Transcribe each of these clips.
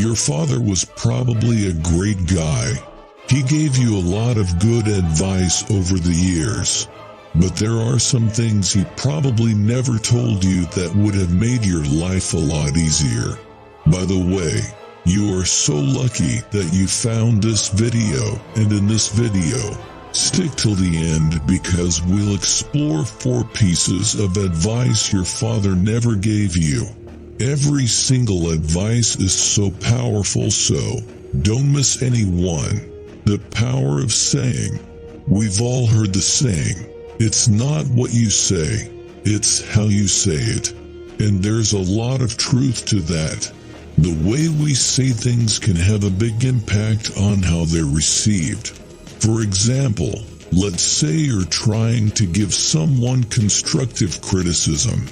Your father was probably a great guy. He gave you a lot of good advice over the years. But there are some things he probably never told you that would have made your life a lot easier. By the way, you are so lucky that you found this video, and in this video, stick till the end because we'll explore 4 pieces of advice your father never gave you. Every single advice is so powerful, so don't miss any one. The power of saying. We've all heard the saying, it's not what you say, it's how you say it. And there's a lot of truth to that. The way we say things can have a big impact on how they're received. For example, let's say you're trying to give someone constructive criticism.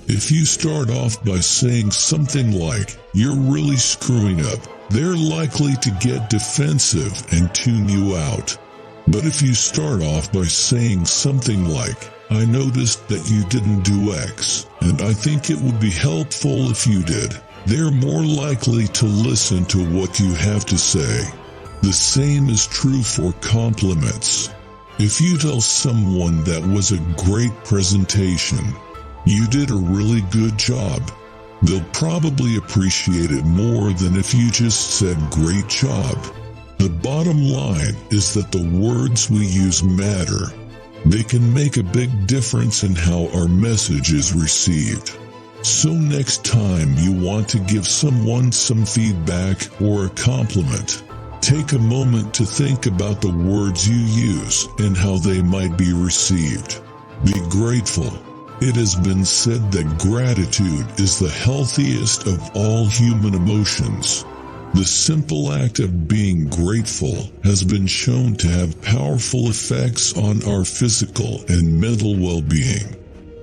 If you start off by saying something like, "You're really screwing up," they're likely to get defensive and tune you out. But if you start off by saying something like, "I noticed that you didn't do X, and I think it would be helpful if you did," they're more likely to listen to what you have to say. The same is true for compliments. If you tell someone that was a great presentation, "You did a really good job," they'll probably appreciate it more than if you just said "great job." The bottom line is that the words we use matter. They can make a big difference in how our message is received. So next time you want to give someone some feedback or a compliment, take a moment to think about the words you use and how they might be received. Be grateful. It has been said that gratitude is the healthiest of all human emotions. The simple act of being grateful has been shown to have powerful effects on our physical and mental well-being.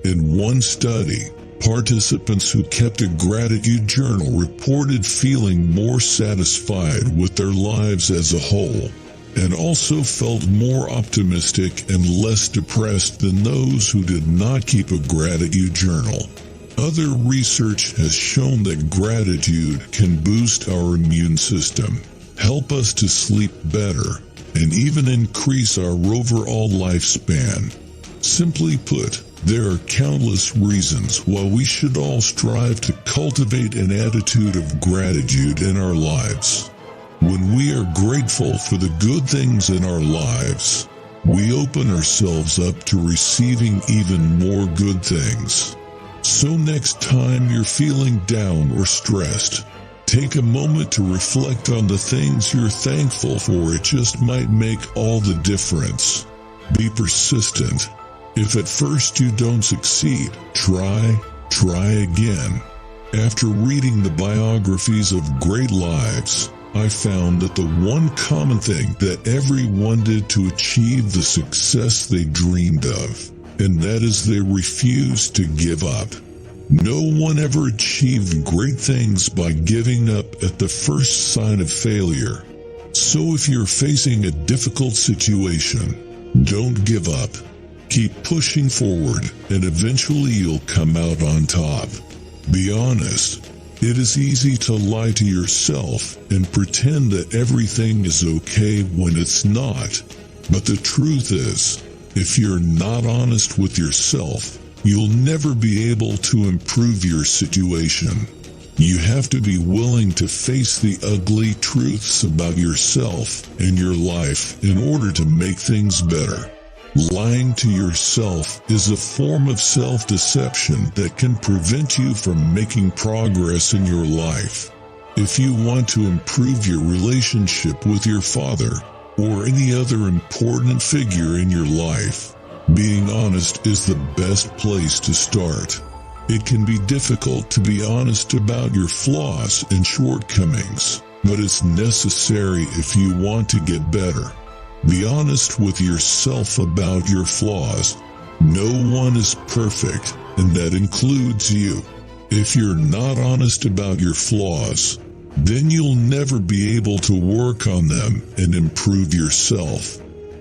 In one study, participants who kept a gratitude journal reported feeling more satisfied with their lives as a whole, and also felt more optimistic and less depressed than those who did not keep a gratitude journal. Other research has shown that gratitude can boost our immune system, help us to sleep better, and even increase our overall lifespan. Simply put, there are countless reasons why we should all strive to cultivate an attitude of gratitude in our lives. When we are grateful for the good things in our lives, we open ourselves up to receiving even more good things. So next time you're feeling down or stressed, take a moment to reflect on the things you're thankful for. It just might make all the difference. Be persistent. If at first you don't succeed, try again. After reading the biographies of great lives, I found that the one common thing that everyone did to achieve the success they dreamed of, and that is they refused to give up. No one ever achieved great things by giving up at the first sign of failure. So if you're facing a difficult situation, don't give up. Keep pushing forward, and eventually you'll come out on top. Be honest. It is easy to lie to yourself and pretend that everything is okay when it's not. But the truth is, if you're not honest with yourself, you'll never be able to improve your situation. You have to be willing to face the ugly truths about yourself and your life in order to make things better. Lying to yourself is a form of self-deception that can prevent you from making progress in your life. If you want to improve your relationship with your father or any other important figure in your life, being honest is the best place to start. It can be difficult to be honest about your flaws and shortcomings, but it's necessary if you want to get better. Be honest with yourself about your flaws. No one is perfect, and that includes you. If you're not honest about your flaws, then you'll never be able to work on them and improve yourself.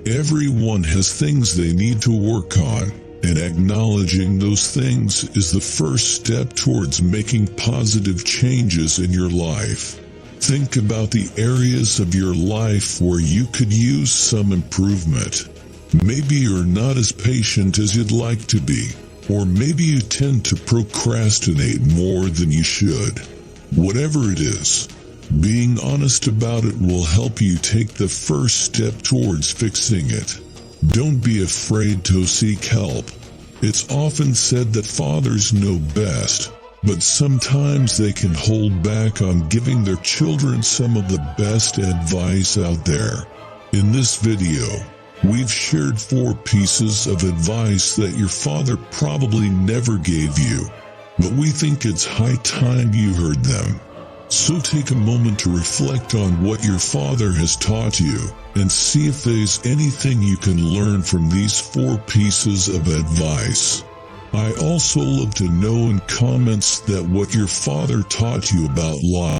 Everyone has things they need to work on, and acknowledging those things is the first step towards making positive changes in your life. Think about the areas of your life where you could use some improvement. Maybe you're not as patient as you'd like to be, or maybe you tend to procrastinate more than you should. Whatever it is, being honest about it will help you take the first step towards fixing it. Don't be afraid to seek help. It's often said that fathers know best, but sometimes they can hold back on giving their children some of the best advice out there. In this video, we've shared 4 pieces of advice that your father probably never gave you, but we think it's high time you heard them. So take a moment to reflect on what your father has taught you and see if there's anything you can learn from these 4 pieces of advice. I also love to know in comments that what your father taught you about life.